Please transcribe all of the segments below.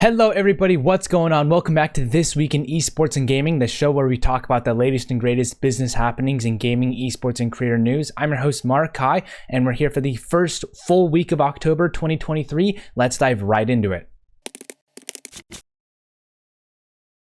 Hello everybody, what's going on? Welcome back to This Week in Esports and Gaming, the show where we talk about the latest and greatest business happenings in gaming, esports, and creator news. I'm your host 𝗠MRK, and we're here for the first full week of October 2023. Let's dive right into it.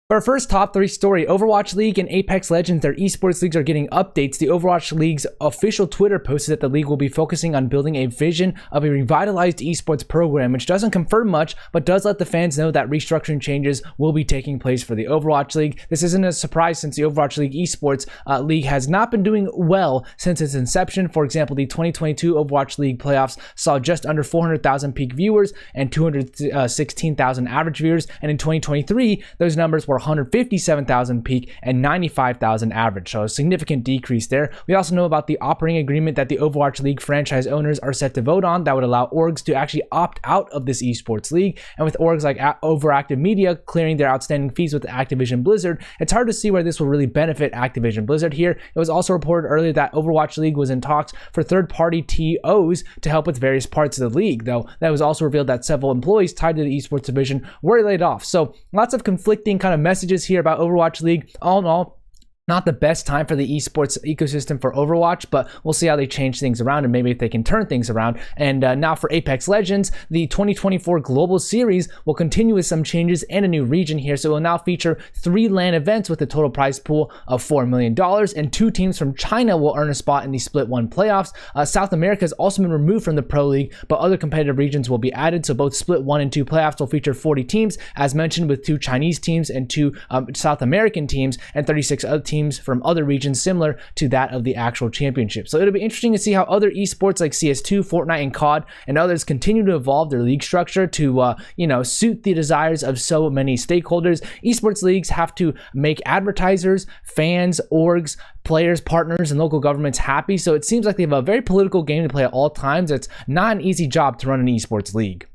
For our first top 3 story, Overwatch League and Apex Legends, their esports leagues are getting updates. The Overwatch League's official Twitter posted that the league will be focusing on building a vision of a revitalized esports program, which doesn't confirm much, but does let the fans know that restructuring changes will be taking place for the Overwatch League. This isn't a surprise since the Overwatch League esports league has not been doing well since its inception. For example, the 2022 Overwatch League playoffs saw just under 400,000 peak viewers and 216,000 average viewers, and in 2023, those numbers were 157,000 peak and 95,000 average, so a significant decrease there. We also know about the operating agreement that the Overwatch League franchise owners are set to vote on that would allow orgs to actually opt out of this esports league, and with orgs like Overactive Media clearing their outstanding fees with Activision Blizzard, it's hard to see where this will really benefit Activision Blizzard here. It was also reported earlier that Overwatch League was in talks for third-party TOs to help with various parts of the league, though that was also revealed that several employees tied to the esports division were laid off. So lots of conflicting kind of messages here about Overwatch League. All in all, not the best time for the esports ecosystem for Overwatch, but we'll see how they change things around and maybe if they can turn things around. And now for Apex Legends, the 2024 Global Series will continue with some changes and a new region here. So it will now feature 3 LAN events with a total prize pool of $4 million, and 2 teams from China will earn a spot in the Split 1 playoffs. South America has also been removed from the Pro League, but other competitive regions will be added. So both Split 1 and 2 playoffs will feature 40 teams, as mentioned, with 2 Chinese teams and 2 South American teams, and 36 other teams from other regions similar to that of the actual championship. So it'll be interesting to see how other esports like CS2, Fortnite, and COD and others continue to evolve their league structure to suit the desires of so many stakeholders. Esports leagues have to make advertisers, fans, orgs, players, partners, and local governments happy. So it seems like they have a very political game to play at all times. It's not an easy job to run an esports league.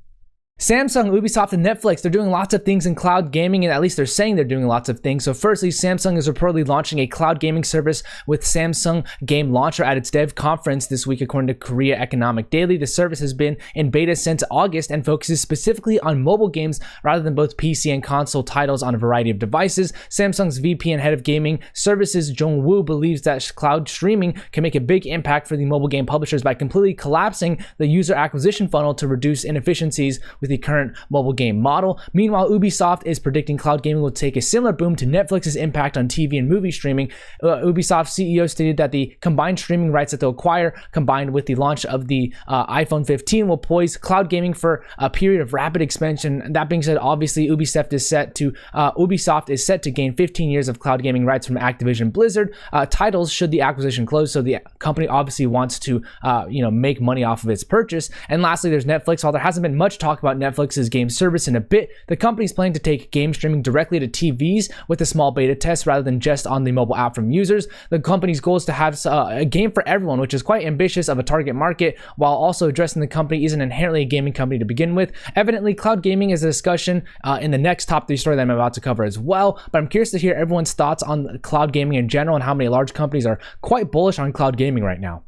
Samsung, Ubisoft, and Netflix, they're doing lots of things in cloud gaming, and at least they're saying they're doing lots of things. So firstly, Samsung is reportedly launching a cloud gaming service with Samsung Game Launcher at its dev conference this week, according to Korea Economic Daily. The service has been in beta since August and focuses specifically on mobile games rather than both PC and console titles on a variety of devices. Samsung's VP and head of gaming services, Jong-woo, believes that cloud streaming can make a big impact for the mobile game publishers by completely collapsing the user acquisition funnel to reduce inefficiencies with the current mobile game model. Meanwhile, Ubisoft is predicting cloud gaming will take a similar boom to Netflix's impact on TV and movie streaming. Ubisoft CEO stated that the combined streaming rights that they'll acquire, combined with the launch of the iPhone 15, will poise cloud gaming for a period of rapid expansion. That being said, obviously, Ubisoft is set to gain 15 years of cloud gaming rights from Activision Blizzard titles should the acquisition close. So the company obviously wants to make money off of its purchase. And lastly, there's Netflix. While there hasn't been much talk about Netflix's game service in a bit, the company's planning to take game streaming directly to TVs with a small beta test rather than just on the mobile app from users. The company's goal is to have a game for everyone, which is quite ambitious of a target market, while also addressing the company isn't inherently a gaming company to begin with. Evidently, cloud gaming is a discussion in the next top 3 story that I'm about to cover as well, but I'm curious to hear everyone's thoughts on cloud gaming in general and how many large companies are quite bullish on cloud gaming right now.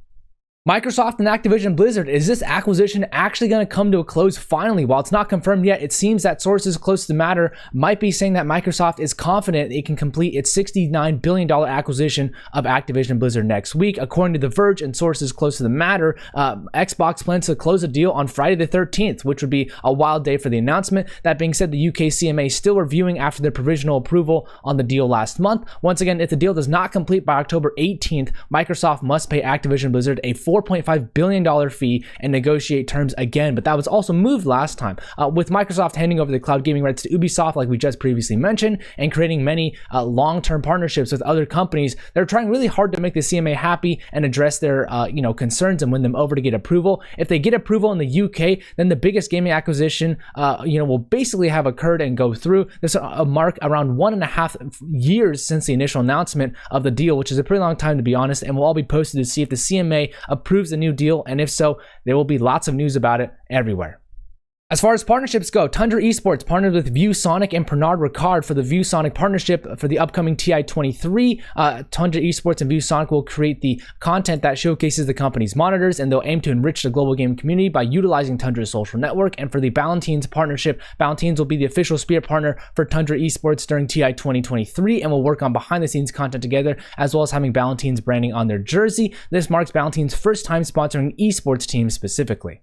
Microsoft and Activision Blizzard, is this acquisition actually going to come to a close finally? While it's not confirmed yet, it seems that sources close to the matter might be saying that Microsoft is confident it can complete its $69 billion acquisition of Activision Blizzard next week. According to The Verge and sources close to the matter, Xbox plans to close a deal on Friday the 13th, which would be a wild day for the announcement. That being said, the UK CMA is still reviewing after their provisional approval on the deal last month. Once again, if the deal does not complete by October 18th, Microsoft must pay Activision Blizzard a $4.5 billion fee and negotiate terms again, but that was also moved last time. With Microsoft handing over the cloud gaming rights to Ubisoft, like we just previously mentioned, and creating many long-term partnerships with other companies, they're trying really hard to make the CMA happy and address their concerns and win them over to get approval. If they get approval in the UK, then the biggest gaming acquisition will basically have occurred and go through. This a mark around 1.5 years since the initial announcement of the deal, which is a pretty long time to be honest, and we'll all be posted to see if the CMA approves the new deal, and if so, there will be lots of news about it everywhere. As far as partnerships go, 𝗠00 Esports partnered with ViewSonic and Pernod Ricard for the ViewSonic partnership for the upcoming TI-23. 𝗠00 Esports and ViewSonic will create the content that showcases the company's monitors, and they'll aim to enrich the global gaming community by utilizing 𝗠00's social network. And for the Ballantines partnership, Ballantines will be the official spear partner for 𝗠00 Esports during TI 2023 and will work on behind-the-scenes content together, as well as having Ballantines branding on their jersey. This marks Ballantines' first time sponsoring esports teams specifically.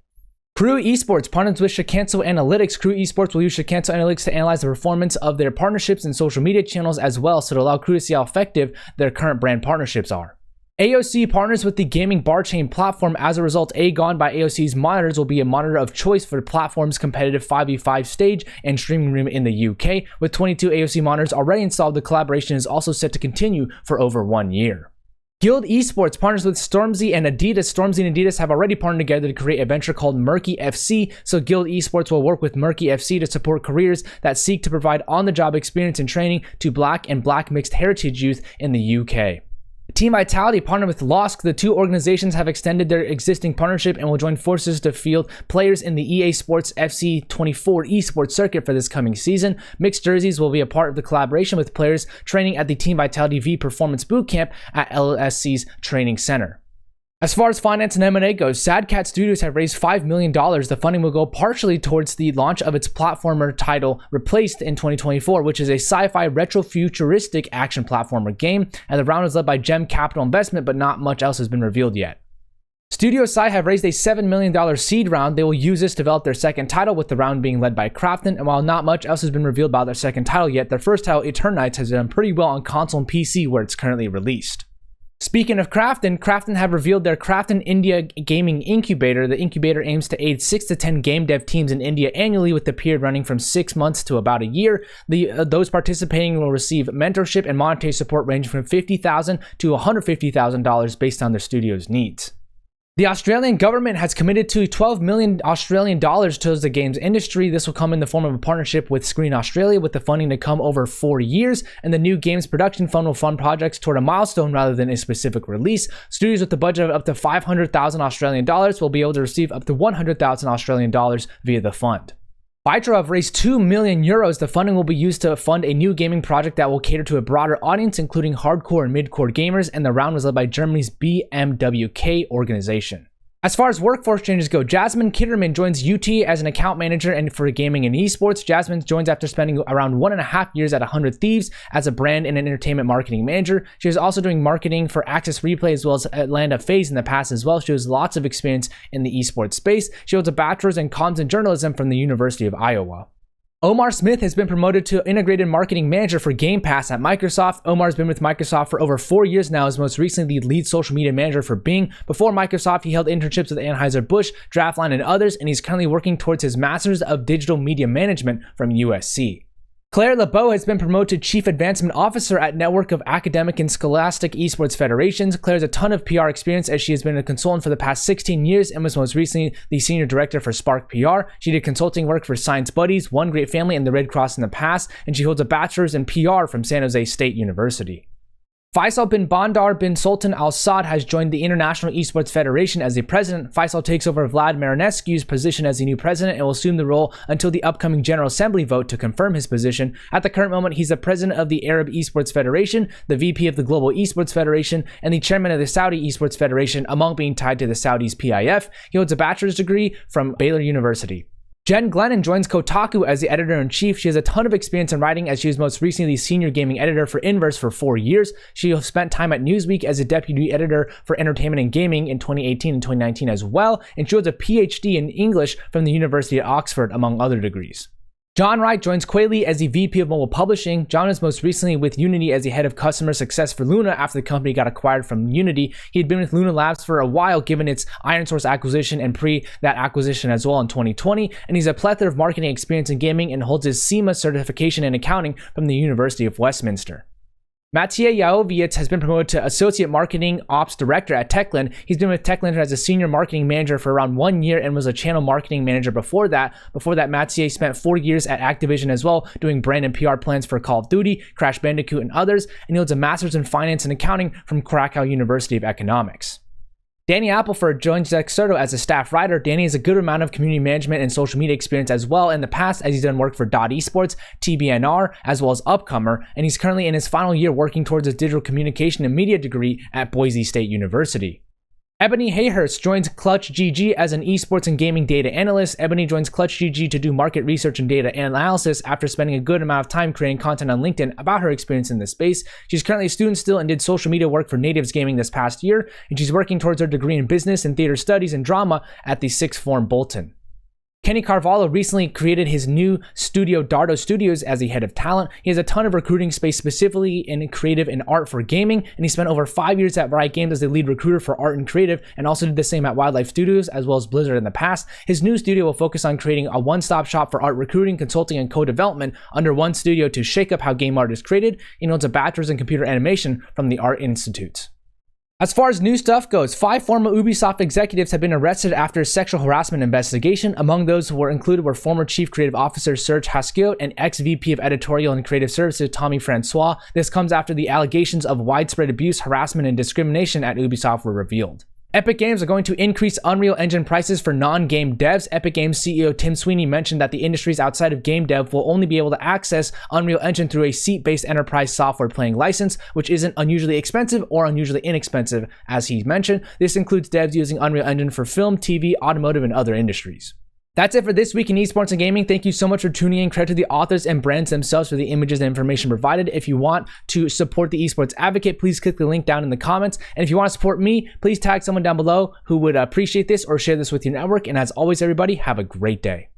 𝗠00 Esports partners with 𝗠00 Analytics. 𝗠00 Esports will use 𝗠00 Analytics to analyze the performance of their partnerships and social media channels as well, so to allow 𝗠00 to see how effective their current brand partnerships are. AOC partners with the gaming bar chain platform. As a result, AGON by AOC's monitors will be a monitor of choice for the platform's competitive 5v5 stage and streaming room in the UK. With 22 AOC monitors already installed, the collaboration is also set to continue for over 1 year. Guild Esports partners with 𝗠00 and Adidas. 𝗠00 and Adidas have already partnered together to create a venture called 𝗠00 FC, so Guild Esports will work with 𝗠00 FC to support careers that seek to provide on-the-job experience and training to Black and Black mixed heritage youth in the UK. Team Vitality partnered with LOSC. The two organizations have extended their existing partnership and will join forces to field players in the EA Sports FC 24 esports circuit for this coming season. Mixed jerseys will be a part of the collaboration, with players training at the Team Vitality V Performance Bootcamp at LSC's training center. As far as finance and M&A goes, Sad Cat Studios have raised $5 million. The funding will go partially towards the launch of its platformer title Replaced in 2024, which is a sci-fi retro-futuristic action platformer game, and the round is led by Gem Capital Investment, but not much else has been revealed yet. Studio Psy have raised a $7 million seed round. They will use this to develop their second title, with the round being led by Krafton, and while not much else has been revealed about their second title yet, their first title, Eternites, has done pretty well on console and PC where it's currently released. Speaking of Krafton have revealed their Krafton India Gaming Incubator. The incubator aims to aid 6 to 10 game dev teams in India annually, with the period running from 6 months to about a year. Those participating will receive mentorship and monetary support ranging from $50,000 to $150,000 based on their studio's needs. The Australian government has committed to 12 million Australian dollars towards the games industry. This will come in the form of a partnership with Screen Australia, with the funding to come over 4 years, and the new games production fund will fund projects toward a milestone rather than a specific release. Studios with a budget of up to 500,000 Australian dollars will be able to receive up to 100,000 Australian dollars via the fund. Bytro have raised 2 million euros. The funding will be used to fund a new gaming project that will cater to a broader audience, including hardcore and mid-core gamers, and the round was led by Germany's BMWK organization. As far as workforce changes go, Jasmine Kitterman joins UT as an account manager and for gaming and esports. Jasmine joins after spending around 1.5 years at 100 Thieves as a brand and an entertainment marketing manager. She was also doing marketing for Access Replay as well as Atlanta FaZe in the past as well. She has lots of experience in the esports space. She holds a bachelor's in comms and journalism from the University of Iowa. Omar Smith has been promoted to Integrated Marketing Manager for Game Pass at Microsoft. Omar's been with Microsoft for over 4 years now, as most recently the lead social media manager for Bing. Before Microsoft, he held internships with Anheuser-Busch, Draftline, and others, and he's currently working towards his Master's of Digital Media Management from USC. Claire LeBeau has been promoted to Chief Advancement Officer at Network of Academic and Scholastic Esports Federations. Claire has a ton of PR experience, as she has been a consultant for the past 16 years and was most recently the Senior Director for Spark PR. She did consulting work for Science Buddies, One Great Family, and the Red Cross in the past, and she holds a Bachelor's in PR from San Jose State University. Faisal bin Bandar bin Sultan Al Saud has joined the International Esports Federation as the president. Faisal takes over Vlad Marinescu's position as the new president and will assume the role until the upcoming General Assembly vote to confirm his position. At the current moment, he's the president of the Arab Esports Federation, the VP of the Global Esports Federation, and the chairman of the Saudi Esports Federation, among being tied to the Saudis' PIF. He holds a bachelor's degree from Baylor University. Jen Glennon joins Kotaku as the editor-in-chief. She has a ton of experience in writing, as she was most recently the senior gaming editor for Inverse for 4 years. She spent time at Newsweek as a deputy editor for entertainment and gaming in 2018 and 2019 as well, and she holds a PhD in English from the University of Oxford, among other degrees. John Wright joins Quayle as the VP of Mobile Publishing. John is most recently with Unity as the head of customer success for Luna after the company got acquired from Unity. He had been with Luna Labs for a while, given its ironSource acquisition and pre that acquisition as well in 2020, and he's a plethora of marketing experience in gaming and holds his SEMA certification in accounting from the University of Westminster. Mathieu Yaovietz has been promoted to Associate Marketing Ops Director at Techland. He's been with Techland as a Senior Marketing Manager for around 1 year and was a Channel Marketing Manager before that. Before that, Mathieu spent 4 years at Activision as well, doing brand and PR plans for Call of Duty, Crash Bandicoot, and others, and he holds a Master's in Finance and Accounting from Krakow University of Economics. Danny Appleford joins Dexerto as a staff writer. Danny has a good amount of community management and social media experience as well in the past, as he's done work for Esports, TBNR, as well as Upcomer, and he's currently in his final year working towards his digital communication and media degree at Boise State University. Ebony Hayhurst joins Clutch GG as an esports and gaming data analyst. Ebony joins Clutch GG to do market research and data analysis after spending a good amount of time creating content on LinkedIn about her experience in this space. She's currently a student still and did social media work for Natives Gaming this past year, and she's working towards her degree in business and theater studies and drama at the Sixth Form Bolton. Kenny Carvalho recently created his new studio, Dardo Studios, as the head of talent. He has a ton of recruiting space specifically in creative and art for gaming, and he spent over 5 years at Riot Games as the lead recruiter for art and creative, and also did the same at Wildlife Studios as well as Blizzard in the past. His new studio will focus on creating a one-stop shop for art recruiting, consulting, and co-development under one studio to shake up how game art is created. He owns a bachelor's in computer animation from the Art Institute. As far as new stuff goes, 5 former Ubisoft executives have been arrested after a sexual harassment investigation. Among those who were included were former Chief Creative Officer Serge Hasquiot and ex-VP of Editorial and Creative Services Tommy Francois. This comes after the allegations of widespread abuse, harassment, and discrimination at Ubisoft were revealed. Epic Games are going to increase Unreal Engine prices for non-game devs. Epic Games CEO Tim Sweeney mentioned that the industries outside of game dev will only be able to access Unreal Engine through a seat-based enterprise software playing license, which isn't unusually expensive or unusually inexpensive, as he mentioned. This includes devs using Unreal Engine for film, TV, automotive, and other industries. That's it for this week in esports and gaming. Thank you so much for tuning in. Credit to the authors and brands themselves for the images and information provided. If you want to support the Esports Advocate, please click the link down in the comments. And if you want to support me, please tag someone down below who would appreciate this or share this with your network. And as always, everybody, have a great day.